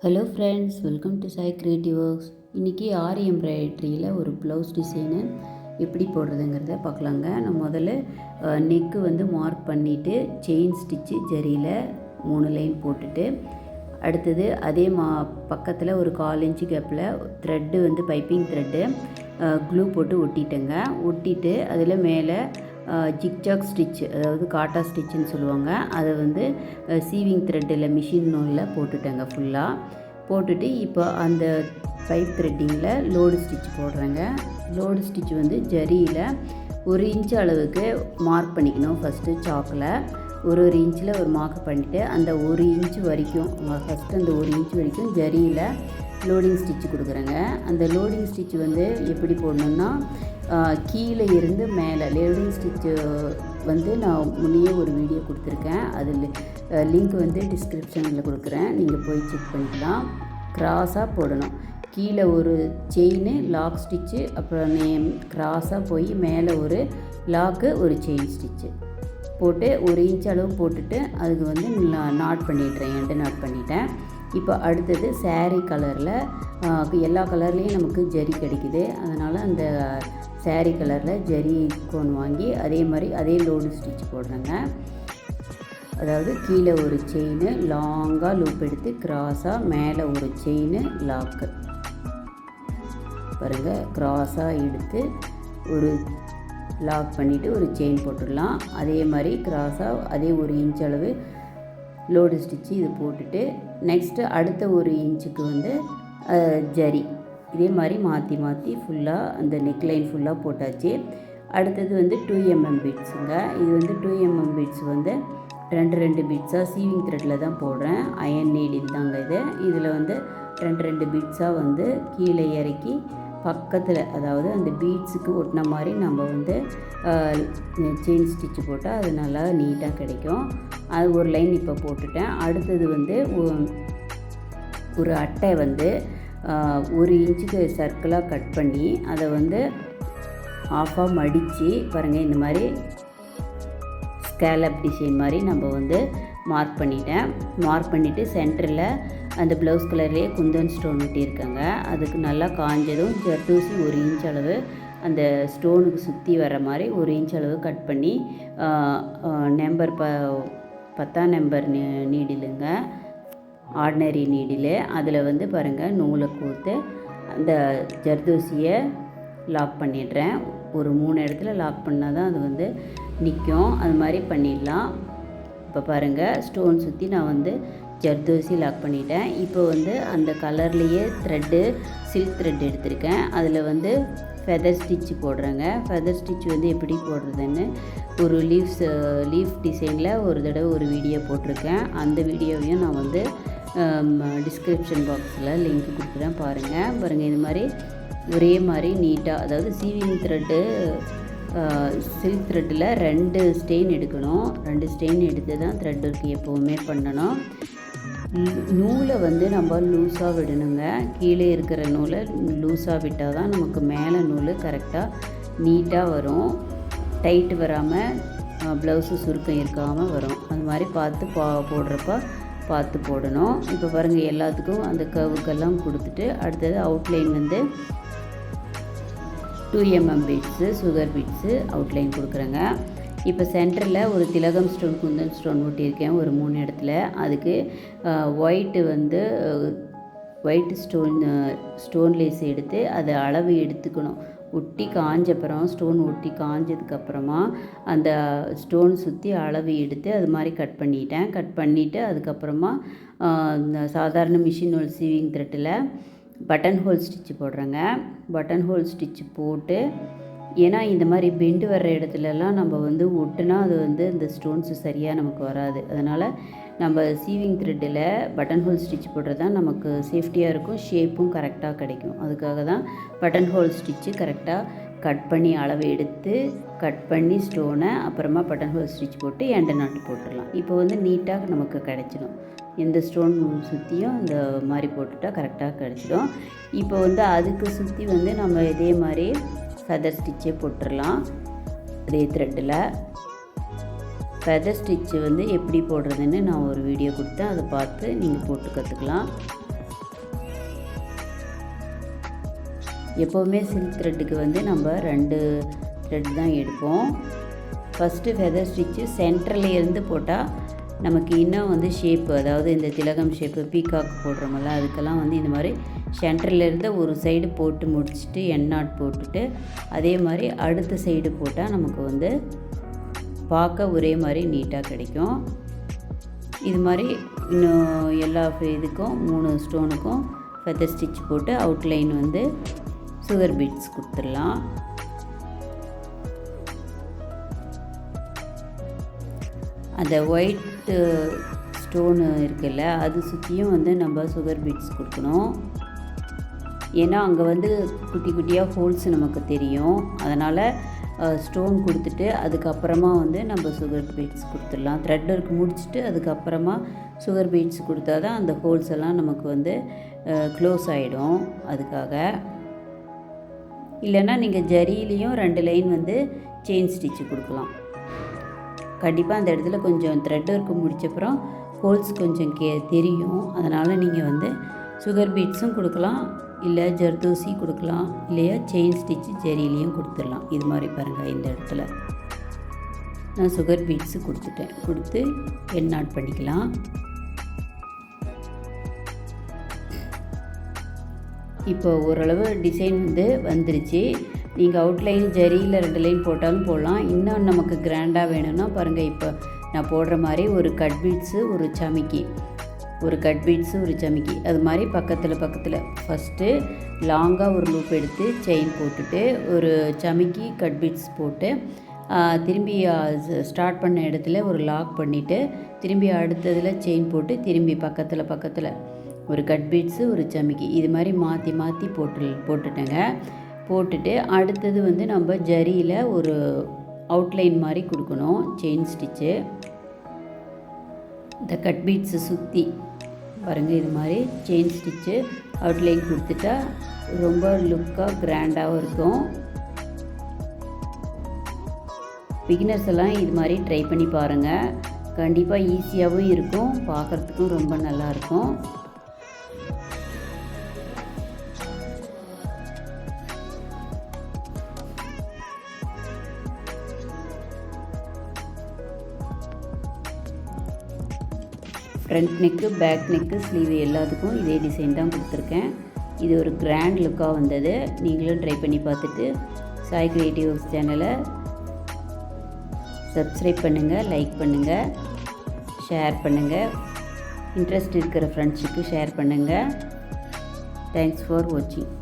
Hello friends, welcome to Sai creative works. இன்றைக்கி ஆரி எம்ப்ராய்ட்ரியில் ஒரு blouse design எப்படி போடுறதுங்கிறத பார்க்கலாங்க. நான் முதல்ல நெக்கு வந்து மார்க் பண்ணிவிட்டு செயின் ஸ்டிச்சு ஜரியில் 3 லைன் போட்டுட்டு, அடுத்தது அதே பக்கத்தில் ஒரு 1/4 இன்ச்சு கேப்பில் த்ரெட்டு வந்து பைப்பிங் த்ரெட்டு க்ளூ போட்டு ஒட்டிட்டேங்க. ஒட்டிட்டு அதில் மேலே ஜிக்ஜாக் ஸ்டிச், அதாவது காட்டா ஸ்டிச்சுன்னு சொல்லுவாங்க, அதை வந்து சீவிங் த்ரெட்டில் மிஷின் நூலில் போட்டுட்டேங்க. ஃபுல்லாக போட்டுட்டு இப்போ அந்த பைப் த்ரெட்டிங்கில் லோடு ஸ்டிச் போடுறேங்க. லோடு ஸ்டிச் வந்து ஜரியில் 1 இன்ச் அளவுக்கு மார்க் பண்ணிக்கணும். ஃபஸ்ட்டு சாக்கில் ஒரு இன்ச்சில் ஒரு மார்க் பண்ணிவிட்டு அந்த 1 இன்ச் வரைக்கும் ஃபஸ்ட்டு அந்த 1 இன்ச் வரைக்கும் ஜரியில் லோடிங் ஸ்டிச் கொடுக்குறேங்க. அந்த லோடிங் ஸ்டிச் வந்து எப்படி போடணுன்னா, கீழே இருந்து மேலே லோடிங் ஸ்டிச்சு வந்து நான் முன்னையே ஒரு வீடியோ கொடுத்துருக்கேன். அதில் லிங்க் வந்து டிஸ்கிரிப்ஷனில் கொடுக்குறேன், நீங்கள் போய் செக் பண்ணிக்கலாம். க்ராஸாக போடணும். கீழே ஒரு செயின் லாக் ஸ்டிச்சு, அப்புறம் க்ராஸாக போய் மேலே ஒரு லாக்கு ஒரு செயின் ஸ்டிச்சு போட்டு 1 இன்ச் அளவு போட்டுட்டு அதுக்கு வந்து நாட் பண்ணிடுறேன், எண்டு நாட் பண்ணிட்டேன். இப்போ அடுத்தது சாரீ கலரில் எல்லா கலர்லேயும் நமக்கு ஜரி கிடைக்குது. அதனால் அந்த சாரீ கலரில் ஜரி கோன் வாங்கி அதே மாதிரி அதே லோடு ஸ்டிச் போடுறேங்க. அதாவது கீழே ஒரு செயின் லாங்காக லூப் எடுத்து க்ராஸாக மேலே ஒரு செயின் லாக்கு பாருங்கள், க்ராஸாக எடுத்து ஒரு லாக் பண்ணிவிட்டு ஒரு செயின் போட்டுடலாம். அதே மாதிரி க்ராஸாக அதே 1 இன்ச் அளவு லோடு ஸ்டிச்சு இது போட்டுட்டு, நெக்ஸ்ட்டு அடுத்த 1 இன்ச்சுக்கு வந்து ஜரி இதே மாதிரி மாற்றி மாற்றி ஃபுல்லாக அந்த நெக்லைன் ஃபுல்லாக போட்டாச்சு. அடுத்தது வந்து 2 mm பீட்ஸுங்க. இது வந்து 2 mm பீட்ஸ் வந்து 2 பீட்ஸாக சீவிங் த்ரெட்டில் தான் போடுறேன். அயன் நீடில் தாங்க இது. இதில் வந்து 2 பீட்ஸாக வந்து கீழே இறக்கி பக்கத்தில், அதாவது அந்த பீட்ஸுக்கு ஒட்டின மாதிரி நம்ம வந்து செயின் ஸ்டிச்சு போட்டால் அது நல்லா நீட்டாக கிடைக்கும். அது ஒரு லைன் இப்போ போட்டுட்டேன். அடுத்தது வந்து ஒரு அட்டை வந்து 1 இன்ச்சுக்கு சர்க்கிளாக கட் பண்ணி அதை வந்து ஆஃபாக மடித்து பாருங்கள், இந்த மாதிரி ஸ்கேலப் டிசைன் மாதிரி நம்ம வந்து மார்க் பண்ணிட்டேன். மார்க் பண்ணிவிட்டு சென்டரில் அந்த ப்ளவுஸ் கலர்லேயே குந்தன் ஸ்டோன் ஒட்டியிருக்காங்க. அதுக்கு நல்லா காஞ்சதும் ஜர்தூசி 1 இன்ச் அளவு அந்த ஸ்டோனுக்கு சுற்றி வர மாதிரி 1 இன்ச் அளவு கட் பண்ணி நம்பர் 10ஆம் நம்பர் நீடிலுங்க, ஆர்டினரி நீடில், அதில் வந்து பாருங்கள் நூலை கோர்த்து அந்த ஜர்தூசியை லாக் பண்ணிடுறேன். ஒரு 3 இடத்துல லாக் பண்ணால் தான் அது வந்து நிற்கும். அது மாதிரி பண்ணிடலாம். இப்போ பாருங்கள், ஸ்டோன் சுற்றி நான் வந்து ஜர்தோசி லாக் பண்ணிட்டேன். இப்போ வந்து அந்த கலர்லேயே த்ரெட்டு சில்க் த்ரெட் எடுத்திருக்கேன். அதில் வந்து ஃபெதர் ஸ்டிச் போடுறேங்க. ஃபெதர் ஸ்டிச் வந்து எப்படி போடுறதுன்னு ஒரு லீஃப் டிசைனில் ஒரு தடவை ஒரு வீடியோ போட்டிருக்கேன். அந்த வீடியோவையும் நான் வந்து டிஸ்கிரிப்ஷன் பாக்ஸில் லிங்க் கொடுக்குறேன், பாருங்கள். இது மாதிரி ஒரே மாதிரி நீட்டாக, அதாவது சீவிங் த்ரெட்டு சில்க் த்ரெட்டில் 2 ஸ்டெயின் எடுக்கணும். 2 ஸ்டெயின் எடுத்து தான் த்ரெட் ஒர்க் எப்போவுமே பண்ணணும். நூலை வந்து நம்ம லூஸாக விடணுங்க. கீழே இருக்கிற நூலை லூஸாக விட்டால் தான் நமக்கு மேலே நூல் கரெக்டாக நீட்டாக வரும். டைட்டு வராமல் ப்ளவுஸு சுருக்கம் இருக்காமல் வரும். அது மாதிரி பார்த்து போடுறப்ப பார்த்து போடணும். இப்போ பாருங்கள், எல்லாத்துக்கும் அந்த கர்வுக்கெல்லாம் கொடுத்துட்டு அடுத்தது அவுட்லைன் வந்து 2 mm beads, sugar beads outline கொடுக்குறேங்க. இப்போ சென்டரில் ஒரு திலகம் ஸ்டோன், குந்தன் ஸ்டோன் ஒட்டியிருக்கேன் ஒரு 3 இடத்துல. அதுக்கு ஒயிட் ஸ்டோன் லேஸ் எடுத்து அதை அளவு எடுத்துக்கணும். ஒட்டி காஞ்சப்புறம், ஸ்டோன் ஒட்டி காஞ்சதுக்கப்புறமா அந்த ஸ்டோன் சுற்றி அளவு எடுத்து அது மாதிரி கட் பண்ணிவிட்டு அதுக்கப்புறமா சாதாரண மிஷின் நூல் சீவிங் த்ரெட்டில் பட்டன் ஹோல் ஸ்டிச்சு போடுறேங்க. பட்டன் ஹோல் ஸ்டிச்சு போட்டு, ஏன்னா இந்த மாதிரி பெண்டு வர்ற இடத்துலலாம் நம்ம வந்து ஒட்டுனா அது வந்து இந்த ஸ்டோன்ஸு சரியாக நமக்கு வராது. அதனால் நம்ம சீவிங் த்ரெட்டில் பட்டன் ஹோல் ஸ்டிச் போடுறது தான் நமக்கு சேஃப்டியாக இருக்கும், ஷேப்பும் கரெக்டாக கிடைக்கும். அதுக்காக தான் பட்டன் ஹோல் ஸ்டிச்சு கரெக்டாக கட் பண்ணி அளவு எடுத்து கட் பண்ணி ஸ்டோனை அப்புறமா பட்டன் ஹோல் ஸ்டிச் போட்டு எண்டு நாட்டு போட்டுடலாம். இப்போ வந்து நீட்டாக நமக்கு கிடைச்சிடும். எந்த ஸ்டோன் சுற்றியும் இந்த மாதிரி போட்டுட்டால் கரெக்டாக கிடச்சிடும். இப்போ வந்து அதுக்கு சுற்றி வந்து நம்ம இதே மாதிரி ஃபெதர் ஸ்டிச்சே போட்டுடலாம். அதே த்ரெட்டில் ஃபெதர் ஸ்டிச்சு வந்து எப்படி போடுறதுன்னு நான் ஒரு வீடியோ கொடுத்தேன், அதை பார்த்து நீங்கள் போட்டு கற்றுக்கலாம். எப்போவுமே சில்க் த்ரெட்டுக்கு வந்து நம்ம 2 த்ரெட் தான் எடுப்போம். ஃபஸ்ட்டு ஃபெதர் ஸ்டிச்சு சென்டர்லேருந்து போட்டால் நமக்கு இன்னும் வந்து ஷேப்பு, அதாவது இந்த திலகம் ஷேப்பு பீகாக் போடுறோமல்ல, அதுக்கெல்லாம் வந்து இந்த மாதிரி சென்டர்லேருந்து ஒரு சைடு போட்டு முடிச்சுட்டு என் நாட் போட்டுட்டு அதே மாதிரி அடுத்த சைடு போட்டால் நமக்கு வந்து பார்க்க ஒரே மாதிரி நீட்டாக கிடைக்கும். இது மாதிரி இன்னும் எல்லா இதுக்கும் 3 ஸ்டோனுக்கும் ஃபெதர் ஸ்டிச் போட்டு அவுட்லைன் வந்து சுகர் பீட்ஸ் கொடுத்துடலாம். அந்த ஒயிட் ஸ்டோனு இருக்குல்ல, அது சுற்றியும் வந்து நம்ம சுகர் பீட்ஸ் கொடுக்கணும். ஏன்னா அங்கே வந்து குட்டி குட்டியாக ஹோல்ஸ் நமக்கு தெரியும். அதனால் ஸ்டோன் கொடுத்துட்டு அதுக்கப்புறமா வந்து நம்ம சுகர் பீட்ஸ் கொடுத்துடலாம். த்ரெட் ஒர்க் முடிச்சுட்டு அதுக்கப்புறமா சுகர் பீட்ஸ் கொடுத்தா தான் அந்த ஹோல்ஸ் எல்லாம் நமக்கு வந்து க்ளோஸ் ஆகிடும். அதுக்காக இல்லைன்னா நீங்கள் ஜரியிலையும் 2 லைன் வந்து செயின் ஸ்டிச்சு கொடுக்கலாம். கண்டிப்பாக அந்த இடத்துல கொஞ்சம் த்ரெட் ஒர்க்கு முடிச்சப்புறம் ஹோல்ஸ் கொஞ்சம் தெரியும். அதனால் நீங்கள் வந்து சுகர் பீட்ஸும் கொடுக்கலாம், இல்லை ஜர்தோசி கொடுக்கலாம், இல்லையா செயின் ஸ்டிச்சு ஜரியிலையும் கொடுத்துடலாம். இது மாதிரி பாருங்கள், இந்த இடத்துல நான் சுகர் பீட்ஸு கொடுத்துட்டேன். கொடுத்து என் நாட் பண்ணிக்கலாம். இப்போ ஓரளவு டிசைன் வந்து வந்துருச்சு. நீங்கள் அவுட்லைன் ஜரியில் 2 லைன் போட்டாலும் போடலாம். இன்னும் நமக்கு கிராண்டாக வேணும்னா பாருங்கள், இப்போ நான் போடுற மாதிரி ஒரு கட் பீட்ஸு ஒரு சமிக்கி, ஒரு கட் பீட்ஸு ஒரு சமிக்கி, அது மாதிரி பக்கத்தில் ஃபஸ்ட்டு லாங்காக ஒரு லூப் எடுத்து செயின் போட்டுட்டு ஒரு சமிக்கி கட் பீட்ஸ் போட்டு திரும்பி ஸ்டார்ட் பண்ண இடத்துல ஒரு லாக் பண்ணிவிட்டு திரும்பி அடுத்ததில் செயின் போட்டு திரும்பி பக்கத்தில் ஒரு கட் பீட்ஸு ஒரு சமிக்கி, இது மாதிரி மாற்றி போட்டுட்டேங்க. போட்டுட்டு அடுத்தது வந்து நம்ம ஜரியில் ஒரு அவுட்லைன் மாதிரி கொடுக்கணும் செயின் ஸ்டிச்சு. இந்த கட் பீட்ஸை சுற்றி பாருங்கள், இது மாதிரி செயின் ஸ்டிச்சு அவுட்லைன் கொடுத்துட்டா ரொம்ப லுக்காக கிராண்டாகவும் இருக்கும். பிகினர்ஸ் எல்லாம் இது மாதிரி ட்ரை பண்ணி பாருங்கள். கண்டிப்பாக ஈஸியாகவும் இருக்கும், பார்க்குறதுக்கும் ரொம்ப நல்லாயிருக்கும். Front neck, back neck, sleeve எல்லாத்துக்கும் இதே டிசைன் தான் கொடுத்துருக்கேன். இது ஒரு கிராண்ட் லுக்காக வந்தது. நீங்களும் ட்ரை பண்ணி பார்த்துட்டு சாய் கிரியேட்டிவ்ஸ் சேனலை சப்ஸ்கிரைப் பண்ணுங்கள், லைக் பண்ணுங்கள், ஷேர் பண்ணுங்கள். இன்ட்ரெஸ்ட் இருக்கிற ஃப்ரெண்ட்ஸுக்கு ஷேர் பண்ணுங்கள். தேங்க்ஸ் ஃபார் வாட்சிங்.